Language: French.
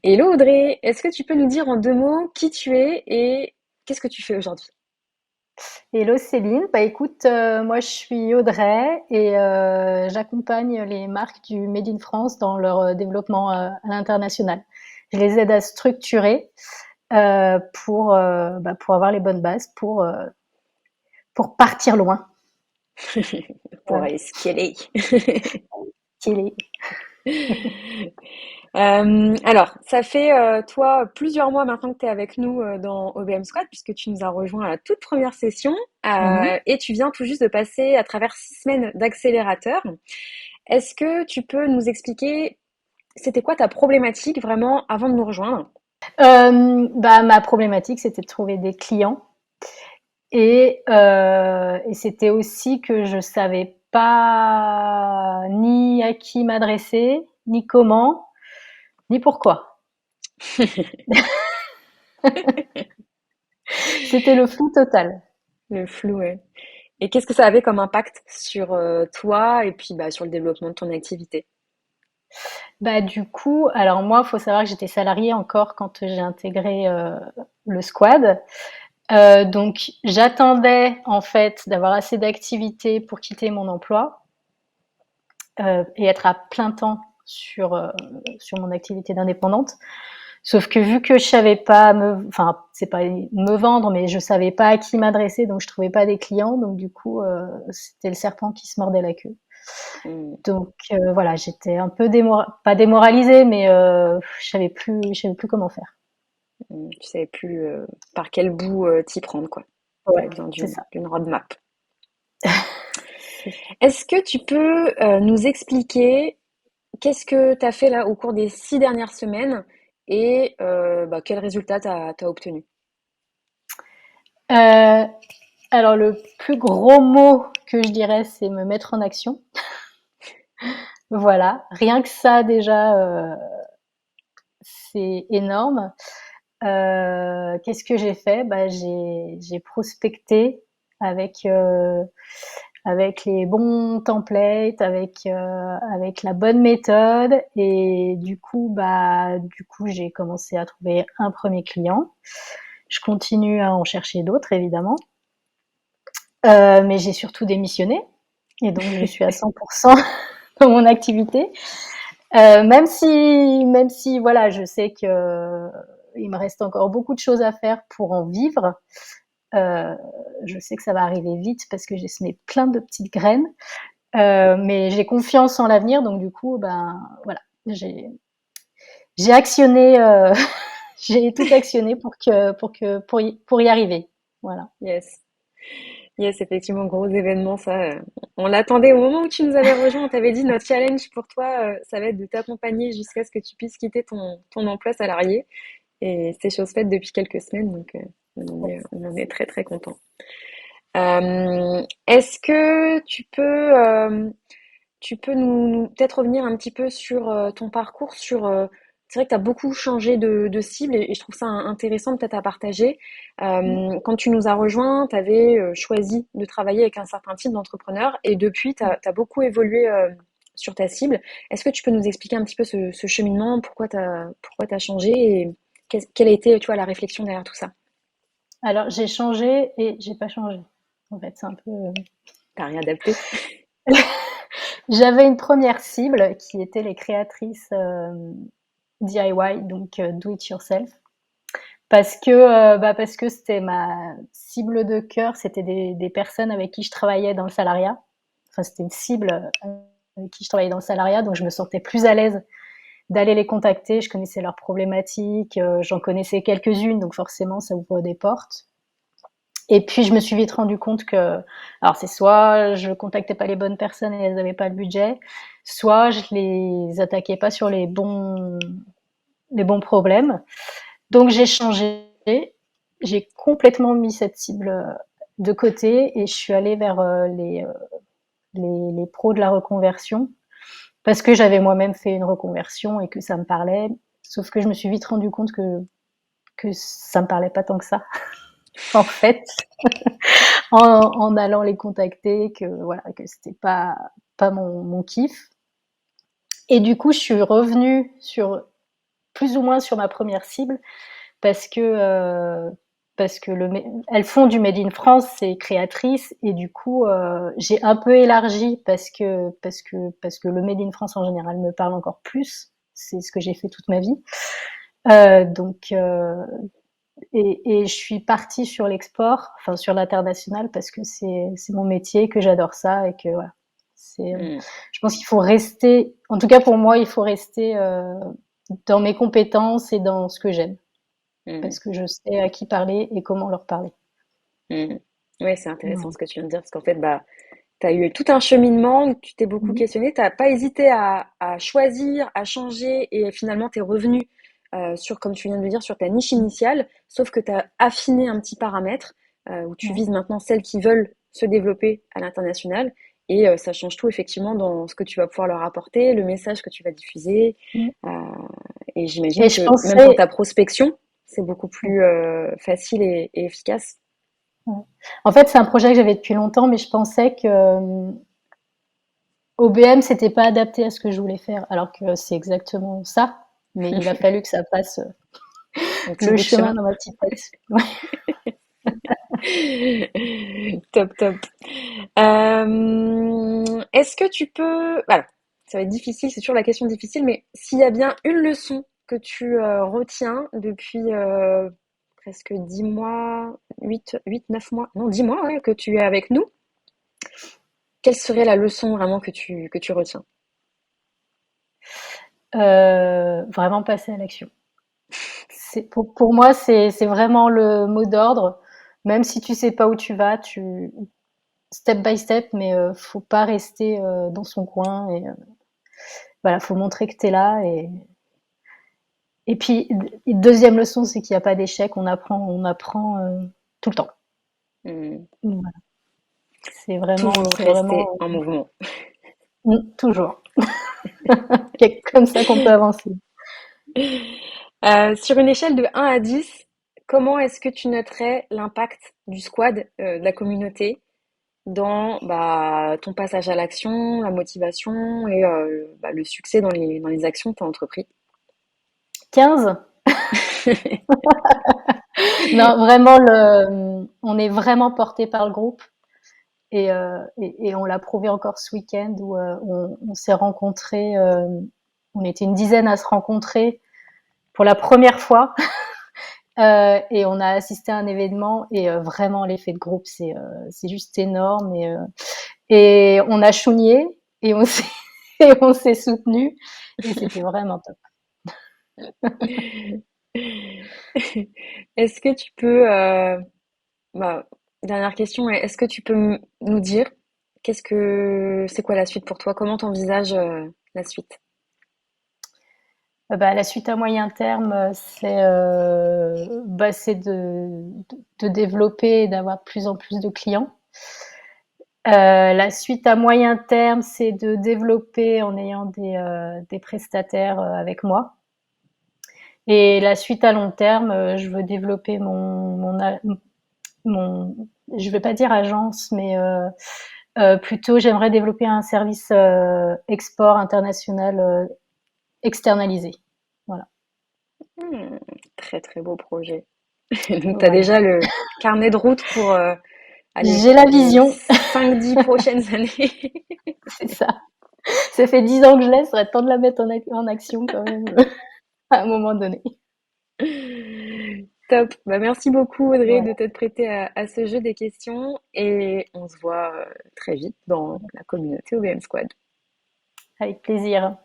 Hello Audrey, est-ce que tu peux nous dire en deux mots qui tu es et qu'est-ce que tu fais aujourd'hui? Hello Céline, bah écoute, moi je suis Audrey et j'accompagne les marques du Made in France dans leur développement à l'international. Je les aide à structurer pour avoir les bonnes bases pour partir loin. Pour Voilà. aller scaler. Qui Alors, ça fait toi plusieurs mois maintenant que tu es avec nous dans OBM Squad puisque tu nous as rejoint à la toute première session Mhm. et tu viens tout juste de passer à travers 6 semaines d'accélérateur. Est-ce que tu peux nous expliquer c'était quoi ta problématique vraiment avant de nous rejoindre? Bah, ma problématique, c'était de trouver des clients et c'était aussi que je savais pas ni à qui m'adresser, ni comment, ni pourquoi. C'était le flou total. Le flou, ouais. Et qu'est-ce que ça avait comme impact sur toi et puis bah, sur le développement de ton activité? Bah, du coup, alors moi, faut savoir que j'étais salariée encore quand j'ai intégré le squad. Donc, j'attendais en fait d'avoir assez d'activité pour quitter mon emploi et être à plein temps sur mon activité d'indépendante. Sauf que vu que je savais pas enfin, c'est pas me vendre, mais je savais pas à qui m'adresser, donc je trouvais pas des clients. Donc du coup, c'était le serpent qui se mordait la queue. Hmm, Donc voilà, j'étais un peu pas démoralisée, mais je savais plus comment faire. tu savais plus par quel bout t'y prendre, quoi. Tu Ouais, avais besoin c'est ça. d'une roadmap. C'est ça. Est-ce que tu peux nous expliquer qu'est-ce que tu as fait là au cours des 6 dernières semaines et bah, quels résultats tu as obtenus? Euh, alors le plus gros mot que je dirais, c'est me mettre en action. Voilà, rien que ça déjà, c'est énorme. Qu'est-ce que j'ai fait? Bah, j'ai prospecté avec avec les bons templates, avec la bonne méthode, et du coup, j'ai commencé à trouver un premier client. Je continue à en chercher d'autres, évidemment, mais j'ai surtout démissionné, et donc je suis à 100% dans mon activité. Même si, voilà, je sais que il me reste encore beaucoup de choses à faire pour en vivre. Euh, je sais que ça va arriver vite parce que j'ai semé plein de petites graines, mais j'ai confiance en l'avenir, donc du coup, ben voilà, j'ai actionné, j'ai tout actionné pour y arriver. Voilà. Yes. Yes, effectivement, gros événement, ça. On l'attendait au moment où tu nous avais rejoint. On t'avait dit notre challenge pour toi, ça va être de t'accompagner jusqu'à ce que tu puisses quitter ton emploi salarié. Et c'est chose faite depuis quelques semaines, donc on en est très très content. Est-ce que tu peux peut-être revenir un petit peu sur ton parcours, c'est vrai que tu as beaucoup changé de cible et je trouve ça intéressant peut-être à partager. Quand tu nous as rejoints, tu avais choisi de travailler avec un certain type d'entrepreneur et depuis, tu as beaucoup évolué sur ta cible. Est-ce que tu peux nous expliquer un petit peu ce cheminement, pourquoi t'as changé et quelle a été, tu vois, la réflexion derrière tout ça? Alors j'ai changé et j'ai pas changé. En fait, c'est un peu. T'as réadapté? J'avais une première cible qui était les créatrices DIY, donc do it yourself. Parce que c'était ma cible de cœur, c'était des personnes avec qui je travaillais dans le salariat. Enfin, c'était une cible avec qui je travaillais dans le salariat, donc je me sentais plus à l'aise d'aller les contacter. Je connaissais leurs problématiques, j'en connaissais quelques-unes, donc forcément ça ouvre des portes. Et puis je me suis vite rendu compte que, alors c'est soit je contactais pas les bonnes personnes et elles n'avaient pas le budget, soit je les attaquais pas sur les bons problèmes. Donc j'ai changé, j'ai complètement mis cette cible de côté et je suis allée vers les pros de la reconversion parce que j'avais moi-même fait une reconversion et que ça me parlait. Sauf que je me suis vite rendu compte que ça me parlait pas tant que ça, en fait, en allant les contacter, que voilà, que c'était pas mon kiff. Et du coup, je suis revenue sur plus ou moins sur ma première cible parce que elles font du Made in France, c'est créatrices et du coup j'ai un peu élargi parce que le Made in France en général me parle encore plus. C'est ce que j'ai fait toute ma vie. Donc et je suis partie sur l'export, enfin sur l'international parce que c'est mon métier, que j'adore ça et que voilà. Mm, Je pense qu'il faut rester, en tout cas pour moi, il faut rester dans mes compétences et dans ce que j'aime mm, parce que je sais à qui parler et comment leur parler. mm. Ouais, c'est intéressant Voilà. ce que tu viens de dire, parce qu'en fait, bah, tu as eu tout un cheminement où tu t'es beaucoup Mhm. questionné, tu n'as pas hésité à choisir, à changer, et finalement, tu es revenu sur, comme tu viens de le dire, sur ta niche initiale, sauf que tu as affiné un petit paramètre où tu Ouais. vises maintenant celles qui veulent se développer à l'international, et ça change tout effectivement dans ce que tu vas pouvoir leur apporter, le message que tu vas diffuser, Mhm. euh, et Et j'imagine je que même pour pensais, ta prospection, c'est beaucoup plus facile et efficace. ouais. En fait, c'est un projet que j'avais depuis longtemps, mais je pensais que OBM, c'était pas adapté à ce que je voulais faire, alors que c'est exactement ça. Mais il a fallu que ça passe Un petit le bout de chemin chemin. dans ma petite tête. Ouais. Top, top. Est-ce que tu peux... Voilà, ça va être difficile, c'est toujours la question difficile, mais s'il y a bien une leçon que tu retiens depuis presque 10 mois, 9 mois, non, 10 mois, ouais, que tu es avec nous, quelle serait la leçon vraiment que tu retiens? Vraiment passer à l'action. Pour moi, c'est vraiment le mot d'ordre. Même si tu sais pas où tu vas, step by step, mais faut pas rester dans son coin et voilà, faut montrer que tu es là et puis deuxième leçon, c'est qu'il n'y a pas d'échec, on apprend tout le temps. Hmm. Voilà. Toujours C'est rester vraiment en mouvement. toujours. C'est comme ça qu'on peut avancer. Sur une échelle de 1 à 10, comment est-ce que tu noterais l'impact du squad, de la communauté, dans bah, ton passage à l'action, la motivation et bah, le succès dans les actions que tu as entrepris? 15. Non, vraiment, on est vraiment porté par le groupe. Et on l'a prouvé encore ce week-end où on s'est rencontrés, on était une dizaine à se rencontrer pour la première fois et on a assisté à un événement et vraiment l'effet de groupe c'est juste énorme et on a chougné et on s'est et on s'est soutenu et c'était vraiment top. Est-ce que tu peux, bah, dernière question, est-ce que tu peux nous dire c'est quoi la suite pour toi? Comment t'envisages la suite? Bah, la suite à moyen terme, c'est de développer et d'avoir de plus en plus de clients. La suite à moyen terme, c'est de développer en ayant des prestataires avec moi. Et la suite à long terme, je veux développer mon je vais pas dire agence, mais plutôt j'aimerais développer un service export international externalisé. Voilà. Hmm, très très beau projet. Donc tu as Voilà. déjà le carnet de route pour allez, J'ai la les vision, 5-10 prochaines années. c'est ça. Ça fait 10 ans que je laisse, il serait temps de la mettre en action quand même à un moment donné. Top. Bah, merci beaucoup Audrey de Voilà, t'être prêtée à ce jeu des questions et on se voit très vite dans la communauté OBM Squad. avec plaisir.